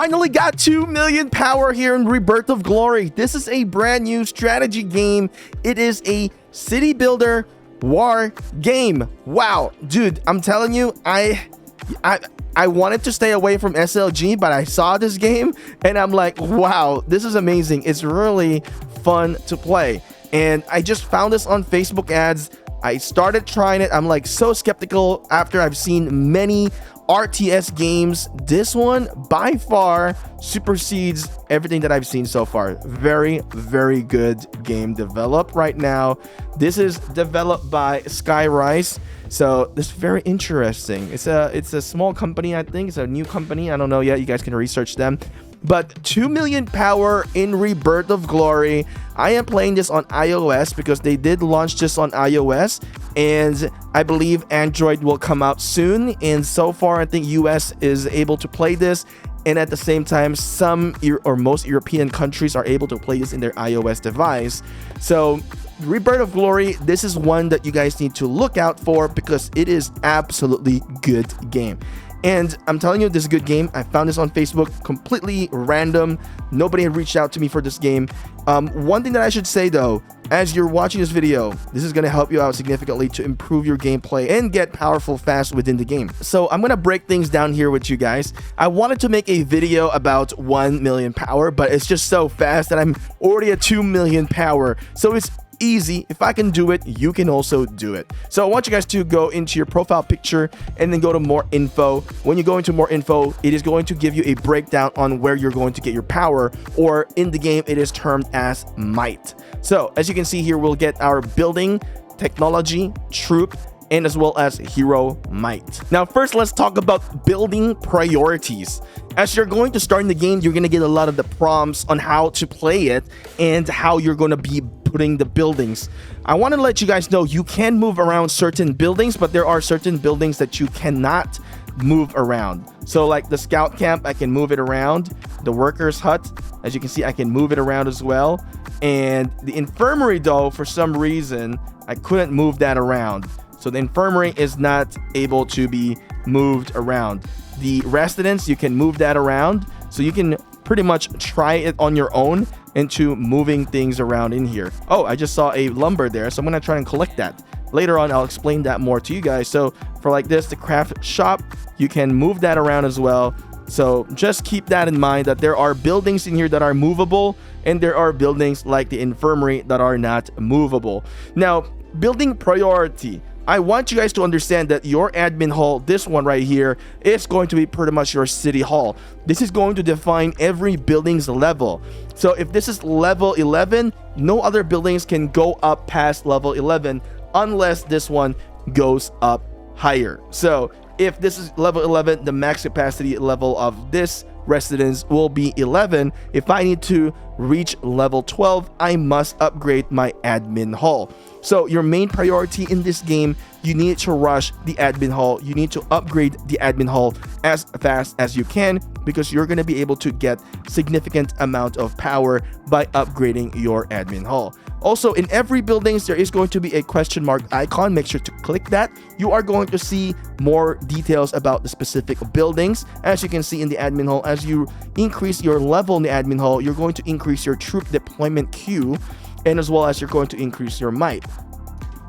finally got 2 million power here in Rebirth of Glory. This is a brand new strategy game. It is a city builder war game. Wow, dude, I'm telling you, I wanted to stay away from SLG, but I saw this game and I'm like, wow, this is amazing. It's really fun to play. And I just found this on Facebook ads. I started trying it. I'm like so skeptical after I've seen many RTS games. This one by far supersedes everything that I've seen so far. Very, very good game developed right now. This is developed by Skyrise. So this is very interesting. It's a small company, I think. It's a new company. I don't know yet. You guys can research them. But 2 million power in Rebirth of Glory. I am playing this on iOS because they did launch this on iOS, and I believe Android will come out soon. And so far, I think US is able to play this, and at the same time, some or most European countries are able to play this in their iOS device. So Rebirth of Glory, this is one that you guys need to look out for because it is absolutely good game. And I'm telling you, this is a good game. I found this on Facebook, completely random. Nobody had reached out to me for this game. One thing that I should say though, as you're watching this video, this is going to help you out significantly to improve your gameplay and get powerful fast within the game. So I'm going to break things down here with you guys. I wanted to make a video about 1 million power, but it's just so fast that I'm already at 2 million power. So it's easy. If I can do it, you can also do it. So I want you guys to go into your profile picture and then go to more info. When you go into more info, it is going to give you a breakdown on where you're going to get your power, or in the game it is termed as might. So as you can see here, we'll get our building, technology, troop, and as well as hero might. Now first, let's talk about building priorities. As you're going to start in the game, you're going to get a lot of the prompts on how to play it and how you're going to be putting the buildings. I want to let you guys know you can move around certain buildings, but there are certain buildings that you cannot move around. So like the scout camp, I can move it around. The workers hut, as you can see, I can move it around as well. And the infirmary though, for some reason, I couldn't move that around. So the infirmary is not able to be moved around. The residence, you can move that around. So you can pretty much try it on your own into moving things around in here. Oh, I just saw a lumber there, so I'm gonna try and collect that. Later on, I'll explain that more to you guys. So for like this, the craft shop, you can move that around as well. So just keep that in mind, that there are buildings in here that are movable, and there are buildings like the infirmary that are not movable. Now, building priority. I want you guys to understand that your admin hall, this one right here, is going to be pretty much your city hall. This is going to define every building's level. So if this is level 11, no other buildings can go up past level 11 unless this one goes up higher. So if this is level 11, the max capacity level of this residence will be 11. If I need to reach level 12, I must upgrade my admin hall. So your main priority in this game, you need to rush the admin hall. You need to upgrade the admin hall as fast as you can, because you're going to be able to get significant amount of power by upgrading your admin hall. Also, in every building, there is going to be a question mark icon. Make sure to click that. You are going to see more details about the specific buildings. As you can see in the admin hall, as you increase your level in the admin hall, you're going to increase your troop deployment queue, and as well as you're going to increase your might.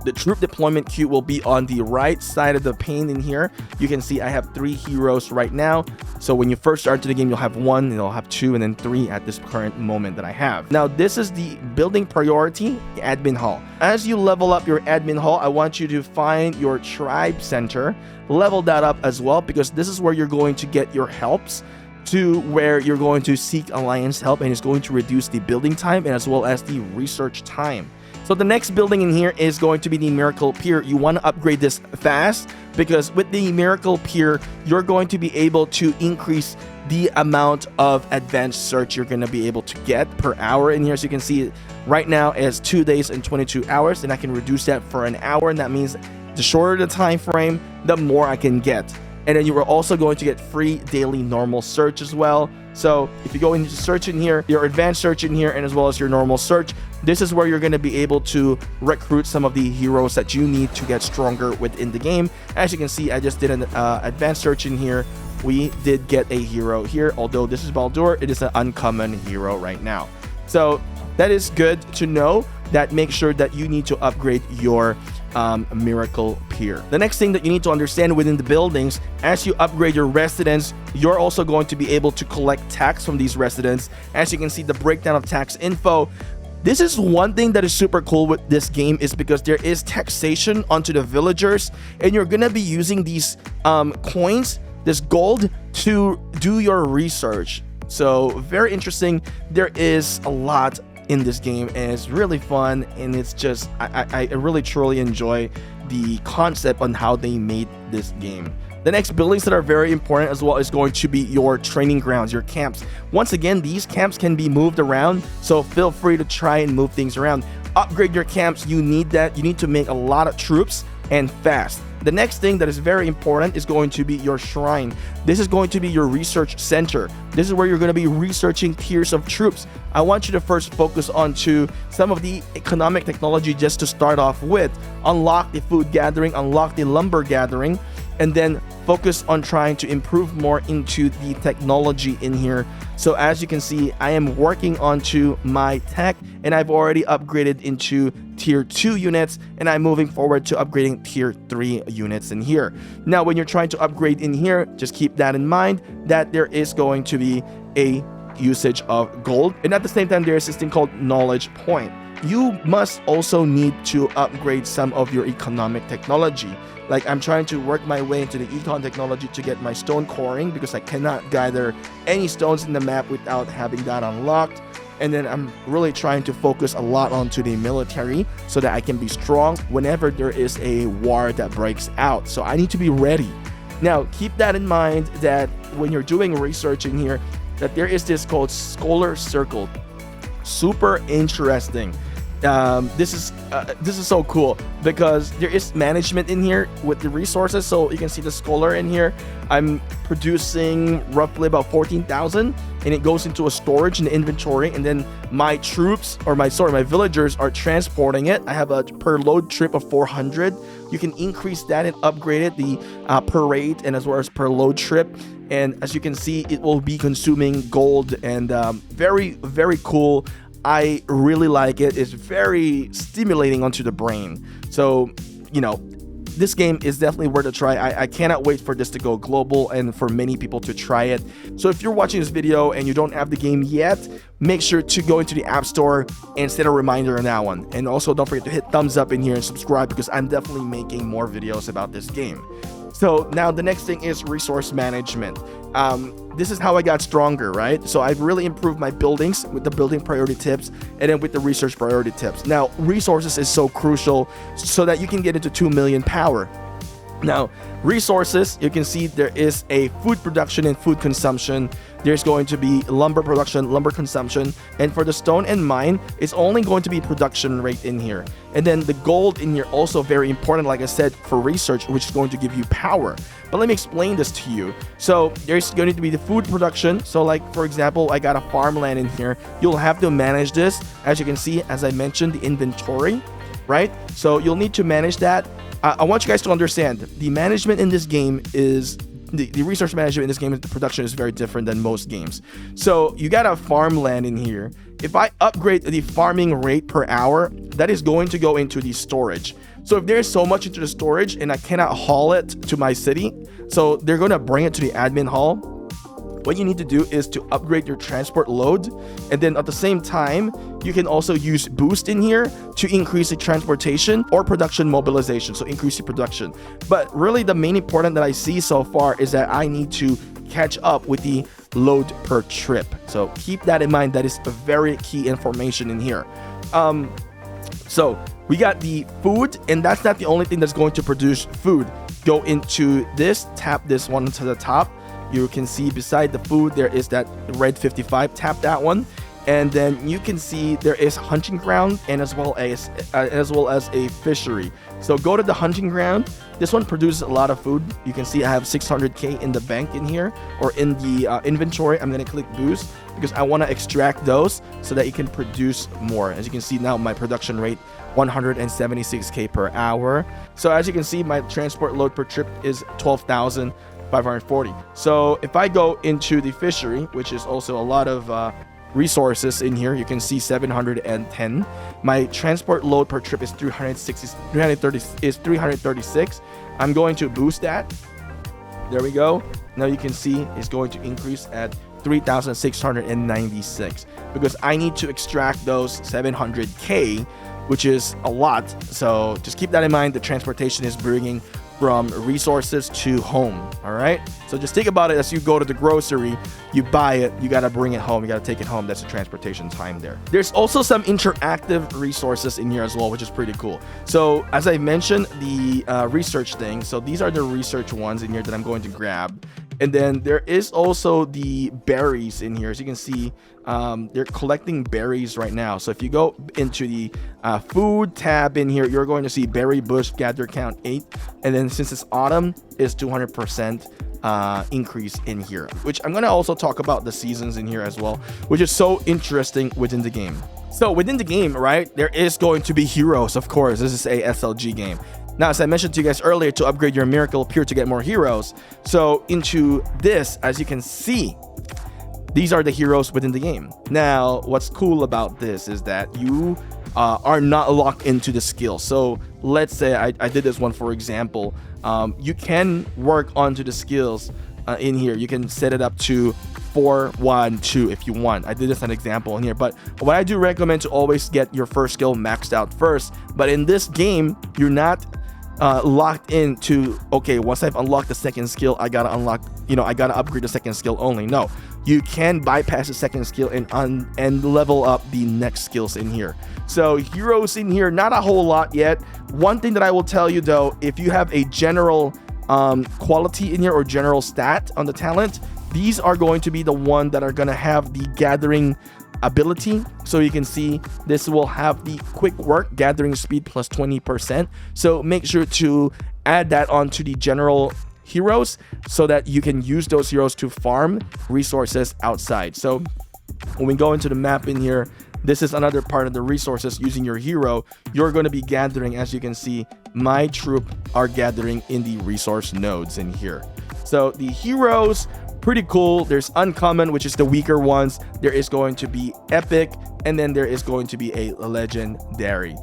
The troop deployment queue will be on the right side of the pane in here. You can see I have 3 heroes right now. So when you first start to the game, you'll have 1, and you'll have 2, and then 3 at this current moment that I have. Now, this is the building priority, the admin hall. As you level up your admin hall, I want you to find your tribe center, level that up as well, because this is where you're going to get your helps, to where you're going to seek alliance help, and it's going to reduce the building time and as well as the research time. So the next building in here is going to be the Miracle Pier. You want to upgrade this fast, because with the Miracle Pier, you're going to be able to increase the amount of advanced search you're going to be able to get per hour in here. So you can see right now it's 2 days and 22 hours, and I can reduce that for an hour, and that means the shorter the time frame, the more I can get. And then you are also going to get free daily normal search as well. So if you go into search in here, your advanced search in here, and as well as your normal search, this is where you're going to be able to recruit some of the heroes that you need to get stronger within the game. As you can see, I just did an advanced search in here we did get a hero here. Although this is Baldur, it is an uncommon hero right now. So that is good to know. That make sure that you need to upgrade your miracle pier. The next thing that you need to understand within the buildings, as you upgrade your residents, you're also going to be able to collect tax from these residents. As you can see, the breakdown of tax info. This is one thing that is super cool with this game, is because there is taxation onto the villagers, and you're gonna be using these coins, this gold, to do your research. So very interesting. There is a lot in this game, and it's really fun, and it's just I really truly enjoy the concept on how they made this game. The next buildings that are very important as well is going to be your training grounds, your camps. Once again, these camps can be moved around, so feel free to try and move things around. Upgrade your camps. You need that. You need to make a lot of troops and fast. The next thing that is very important is going to be your shrine. This is going to be your research center. This is where you're going to be researching tiers of troops. I want you to first focus on some of the economic technology just to start off with. Unlock the food gathering, unlock the lumber gathering, and then focus on trying to improve more into the technology in here. So as you can see, I am working onto my tech, and I've already upgraded into tier 2 units, and I'm moving forward to upgrading tier 3 units in here. Now, when you're trying to upgrade in here, just keep that in mind, that there is going to be a usage of gold, and at the same time, there's this thing called knowledge point. You must also need to upgrade some of your economic technology. Like, I'm trying to work my way into the econ technology to get my stone coring, because I cannot gather any stones in the map without having that unlocked. And then I'm really trying to focus a lot onto the military so that I can be strong whenever there is a war that breaks out. So I need to be ready. Now, keep that in mind, that when you're doing research in here, that there is this called Scholar Circle. Super interesting. This is so cool, because there is management in here with the resources. So you can see the scholar in here. I'm producing roughly about 14,000, and it goes into a storage in the inventory, and then my troops, or my villagers are transporting it. I have a per load trip of 400. You can increase that and upgrade it, the per rate and as well as per load trip. And as you can see, it will be consuming gold, and very, very cool. I really like it. It's very stimulating onto the brain. So, you know, this game is definitely worth a try. I cannot wait for this to go global and for many people to try it. So if you're watching this video and you don't have the game yet, make sure to go into the App Store and set a reminder on that one. And also don't forget to hit thumbs up in here and subscribe, because I'm definitely making more videos about this game. So now the next thing is resource management. This is how I got stronger, right? So I've really improved my buildings with the building priority tips, and then with the research priority tips. Now, resources is so crucial so that you can get into 2 million power. Now, resources, you can see there is a food production and food consumption. There's going to be lumber production, lumber consumption, and for the stone and mine, it's only going to be production rate in here. And then the gold in here also very important, like I said, for research, which is going to give you power. But let me explain this to you. So there's going to be the food production. So like, for example, I got a farmland in here. You'll have to manage this. As you can see, as I mentioned, the inventory, right? So you'll need to manage that. I want you guys to understand, the management in this game is the resource management in this game, the production is very different than most games. So you got a farmland in here. If I upgrade the farming rate per hour, that is going to go into the storage. So if there's so much into the storage and I cannot haul it to my city, so they're going to bring it to the admin hall. What you need to do is to upgrade your transport load, and then at the same time, you can also use boost in here to increase the transportation or production mobilization, so increase the production. But really the main important that I see so far is that I need to catch up with the load per trip. So keep that in mind. That is a very key information in here. So we got the food, and that's not the only thing that's going to produce food. Go into this, tap this one to the top. You can see beside the food there is that red 55. Tap that one, and then you can see there is hunting ground and as well as a fishery. So go to the hunting ground. This one produces a lot of food. You can see I have 600k in the bank in here, or in the inventory. I'm gonna click boost because I want to extract those so that you can produce more. As you can see now, my production rate 176k per hour. So as you can see, my transport load per trip is 12,000. 540. So if I go into the fishery, which is also a lot of resources in here, you can see 710. My transport load per trip is 336. I'm going to boost that. There we go. Now you can see it's going to increase at 3,696 because I need to extract those 700k, which is a lot. So just keep that in mind. The transportation is bringing from resources to home. All right, so just think about it as you go to the grocery, you buy it, you got to bring it home, you got to take it home. That's the transportation time there. There's also some interactive resources in here as well, which is pretty cool. So as I mentioned, the research thing, so these are the research ones in here that I'm going to grab. And then there is also the berries in here. As you can see, they're collecting berries right now. So if you go into the food tab in here, you're going to see berry bush gather count 8. And then since it's autumn, it's 200% increase in here, which I'm going to also talk about the seasons in here as well, which is so interesting within the game. So within the game, right, there is going to be heroes, of course. This is a SLG game. Now, as I mentioned to you guys earlier, to upgrade your miracle appear to get more heroes. So into this, as you can see, these are the heroes within the game. Now, what's cool about this is that you are not locked into the skill. So let's say I did this one, for example. You can work onto the skills in here. You can set it up to 4, 1, 2 if you want. I did this an example in here, but what I do recommend to always get your first skill maxed out first. But in this game, you're not locked into, okay, once I've unlocked the second skill, I gotta unlock, I gotta upgrade the second skill only. No, you can bypass the second skill and level up the next skills in here. So heroes in here, not a whole lot yet. One thing that I will tell you though, if you have a general quality in here or general stat on the talent, these are going to be the one that are gonna have the gathering ability. So you can see this will have the quick work gathering speed plus 20%. So make sure to add that onto the general heroes so that you can use those heroes to farm resources outside. So when we go into the map in here, this is another part of the resources. Using your hero, you're going to be gathering, as you can see, my troop are gathering in the resource nodes in here. So the heroes, pretty cool. There's uncommon, which is the weaker ones. There is going to be epic, and then there is going to be a legendary.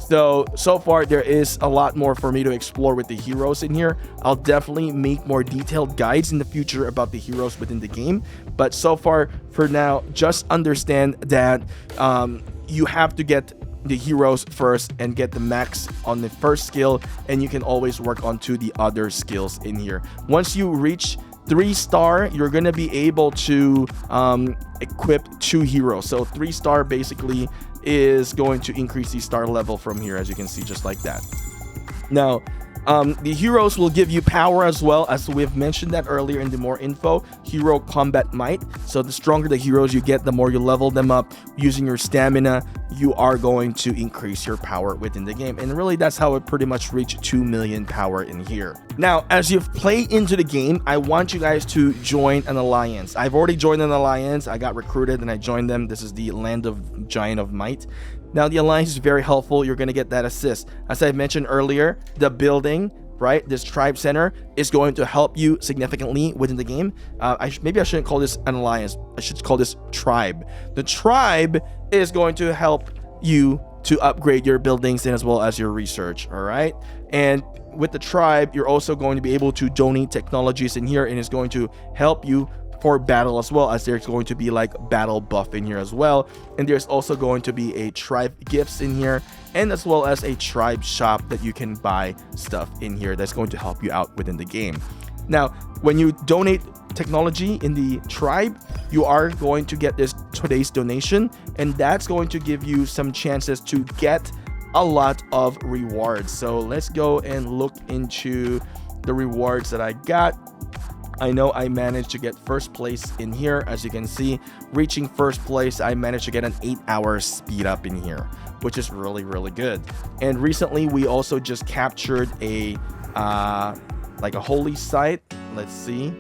So far there is a lot more for me to explore with the heroes in here. I'll definitely make more detailed guides in the future about the heroes within the game, but so far for now, just understand that you have to get the heroes first and get the max on the first skill, and you can always work on to the other skills in here. Once you reach 3-star, you're going to be able to equip 2 heroes. So 3-star basically is going to increase the star level from here, as you can see, just like that. Now, the heroes will give you power as well, as we've mentioned that earlier in the more info. Hero combat might. So the stronger the heroes you get, the more you level them up. Using your stamina, you are going to increase your power within the game. And really, that's how it pretty much reached 2 million power in here. Now, as you've played into the game, I want you guys to join an alliance. I've already joined an alliance. I got recruited and I joined them. This is the Land of Giant of Might. Now, the alliance is very helpful. You're going to get that assist. As I mentioned earlier, the building, right, this tribe center is going to help you significantly within the game. Maybe I shouldn't call this an alliance. I should call this tribe. The tribe is going to help you to upgrade your buildings and as well as your research, all right? And with the tribe, you're also going to be able to donate technologies in here, and it's going to help you for battle, as well as there's going to be like battle buff in here as well. And there's also going to be a tribe gifts in here, and as well as a tribe shop that you can buy stuff in here that's going to help you out within the game. Now, when you donate technology in the tribe, you are going to get this today's donation, and that's going to give you some chances to get a lot of rewards. So let's go and look into the rewards that I got. I know I managed to get first place in here. As you can see, reaching first place, I managed to get an 8-hour speed up in here, which is really, really good. And recently, we also just captured a like a holy site. Let's see,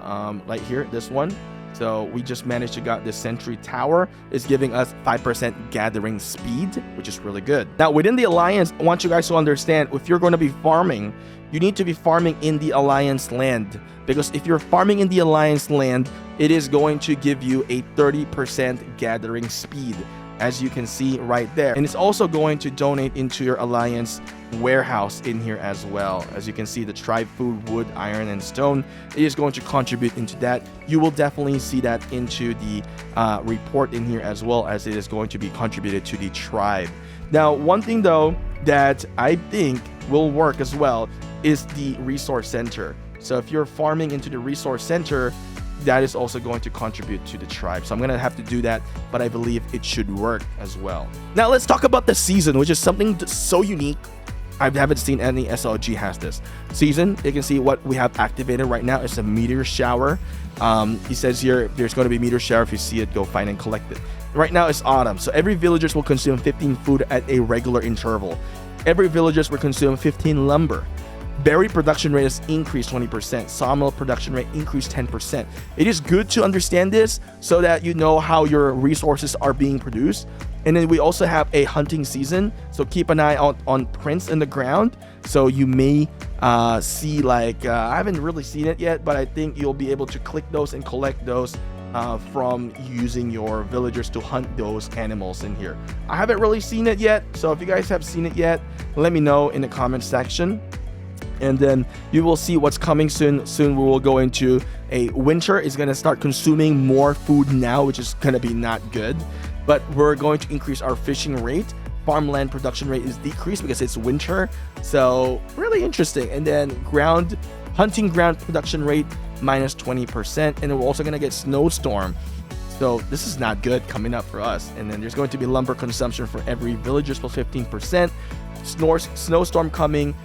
right here, this one. So we just managed to get this Sentry Tower. It's giving us 5% gathering speed, which is really good. Now within the Alliance, I want you guys to understand, if you're going to be farming, you need to be farming in the Alliance land, because if you're farming in the Alliance land, it is going to give you a 30% gathering speed, as you can see right there. And it's also going to donate into your Alliance warehouse in here as well. As you can see, the tribe food, wood, iron, and stone, it is going to contribute into that. You will definitely see that into the report in here, as well as it is going to be contributed to the tribe. Now, one thing though that I think will work as well is the resource center. So if you're farming into the resource center, that is also going to contribute to the tribe. So I'm gonna have to do that, but I believe it should work as well. Now let's talk about the season, which is something so unique. I haven't seen any SLG has this season. You can see what we have activated right now is a meteor shower. He says here there's going to be meteor shower. If you see it, go find and collect it. Right now it's autumn, so every villagers will consume 15 food at a regular interval. Every villagers will consume 15 lumber. Berry production rate has increased 20%. Sawmill production rate increased 10%. It is good to understand this so that you know how your resources are being produced. And then we also have a hunting season, so keep an eye on prints in the ground. So you may see, like, I haven't really seen it yet, but I think you'll be able to click those and collect those from using your villagers to hunt those animals in here. I haven't really seen it yet, so if you guys have seen it yet, let me know in the comment section. And then you will see what's coming soon. Soon we will go into a winter. It's going to start consuming more food now, which is going to be not good. But we're going to increase our fishing rate. Farmland production rate is decreased because it's winter. So really interesting. And then hunting ground production rate minus 20%. And then we're also going to get snowstorm. So this is not good coming up for us. And then there's going to be lumber consumption for every villagers for 15%. Snowstorm coming.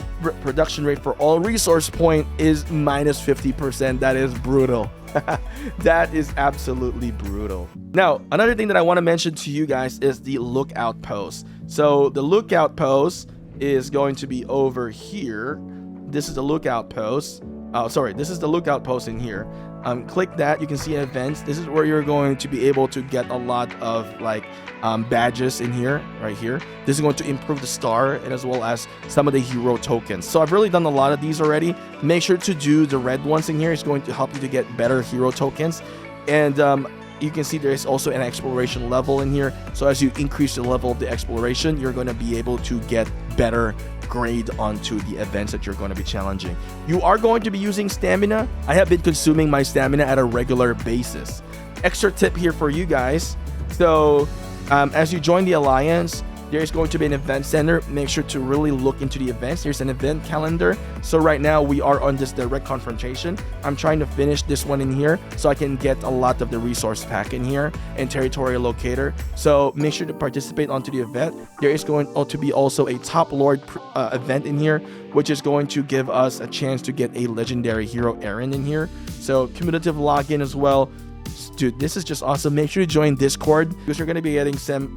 Production rate for all resource point is minus 50%. That is brutal. That is absolutely brutal. Now, another thing that I want to mention to you guys is the lookout post. So the lookout post is going to be over here. This is the lookout post. This is the lookout post in here. Click that. You can see events. This is where you're going to be able to get a lot of like badges in here, right here. This is going to improve the star and as well as some of the hero tokens. So I've really done a lot of these already. Make sure to do the red ones in here. It's going to help you to get better hero tokens. And you can see there's also an exploration level in here. So as you increase the level of the exploration, you're going to be able to get better grade onto the events that you're going to be challenging. You are going to be using stamina. I have been consuming my stamina at a regular basis. Extra tip here for you guys. So as you join the Alliance, there's going to be an event center. Make sure to really look into the events. There's an event calendar. So right now we are on this direct confrontation. I'm trying to finish this one in here so I can get a lot of the resource pack in here and territorial locator. So make sure to participate onto the event. There is going to be also a top lord event in here, which is going to give us a chance to get a legendary hero Aaron in here. So cumulative login as well. Dude, this is just awesome. Make sure to join Discord because you're going to be getting some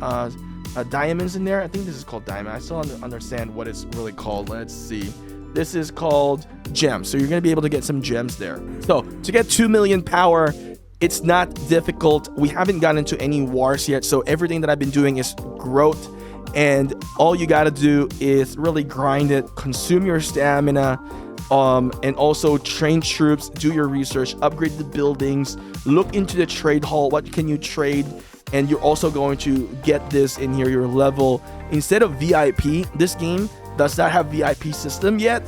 diamonds in there. I think this is called diamond. I still don't understand what it's really called. Let's see. This is called gems. So you're going to be able to get some gems there. So to get 2 million power, it's not difficult. We haven't gotten into any wars yet. So everything that I've been doing is growth. And all you got to do is really grind it, consume your stamina, and also train troops, do your research, upgrade the buildings, look into the trade hall. What can you trade? And you're also going to get this in here, your level. Instead of VIP, this game does not have VIP system yet.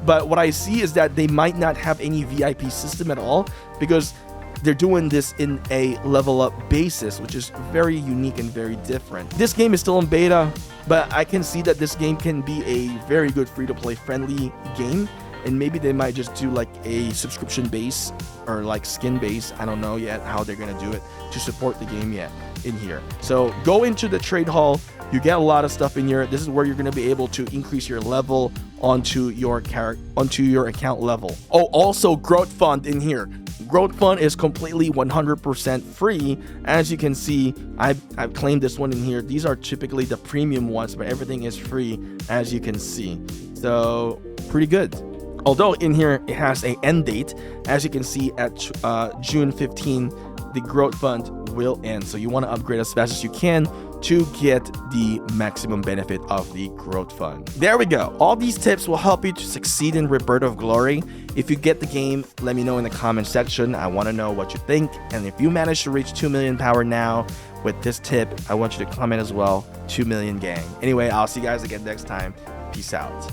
But what I see is that they might not have any VIP system at all because they're doing this in a level up basis, which is very unique and very different. This game is still in beta, but I can see that this game can be a very good free-to-play friendly game. And maybe they might just do like a subscription base or like skin base. I don't know yet how they're going to do it to support the game yet in here. So go into the trade hall. You get a lot of stuff in here. This is where you're going to be able to increase your level onto your account level. Oh, also growth fund in here. Growth fund is completely 100% free. As you can see, I've claimed this one in here. These are typically the premium ones, but everything is free as you can see. So pretty good. Although in here it has an end date, as you can see at June 15, the growth fund will end. So you want to upgrade as fast as you can to get the maximum benefit of the growth fund. There we go. All these tips will help you to succeed in Rebirth of Glory. If you get the game, let me know in the comment section. I want to know what you think. And if you manage to reach 2 million power now with this tip, I want you to comment as well. 2 million gang. Anyway, I'll see you guys again next time. Peace out.